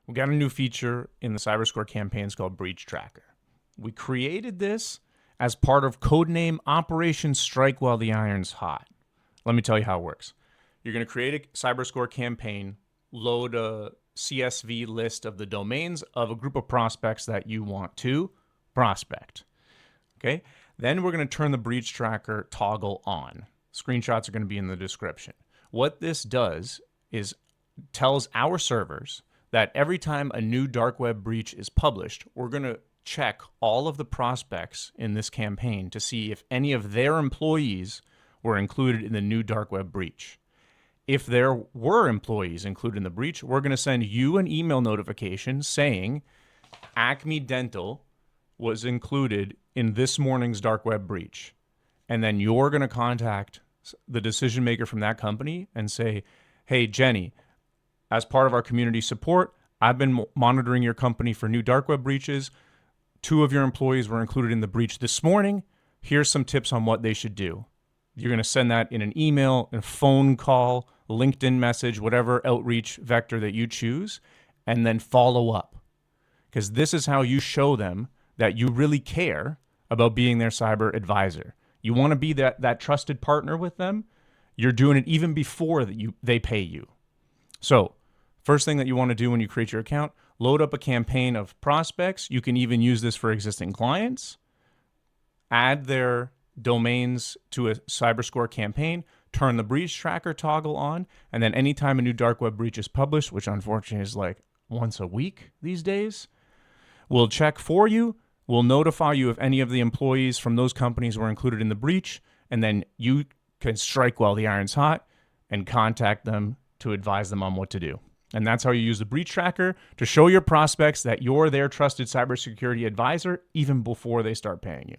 we got a new feature in the CyberScore campaigns called Breach Tracker. We created this as part of codename Operation Strike While the Iron's Hot. Let me tell you how it works. You're going to create a CyberScore campaign, load a CSV list of the domains of a group of prospects that you want to prospect. Okay? Then we're going to turn the breach tracker toggle on. Screenshots are going to be in the description. What this does is tells our servers that every time a new dark web breach is published, we're going to check all of the prospects in this campaign to see if any of their employees were included in the new dark web breach. If there were employees included in the breach, we're going to send you an email notification saying Acme Dental was included in this morning's dark web breach. And then you're going to contact the decision maker from that company and say, hey, Jenny, as part of our community support, I've been monitoring your company for new dark web breaches. 2 of your employees were included in the breach this morning. Here's some tips on what they should do. You're going to send that in an email, a phone call, LinkedIn message, whatever outreach vector that you choose, and then follow up. Because this is how you show them that you really care about being their cyber advisor. You want to be that trusted partner with them. You're doing it even before they pay you. So first thing that you want to do when you create your account, load up a campaign of prospects. You can even use this for existing clients. Add their domains to a CyberScore campaign, turn the breach tracker toggle on, and then anytime a new dark web breach is published, which unfortunately is like once a week these days, we'll check for you. We'll notify you if any of the employees from those companies were included in the breach, and then you can strike while the iron's hot and contact them to advise them on what to do. And that's how you use the breach tracker to show your prospects that you're their trusted cybersecurity advisor even before they start paying you.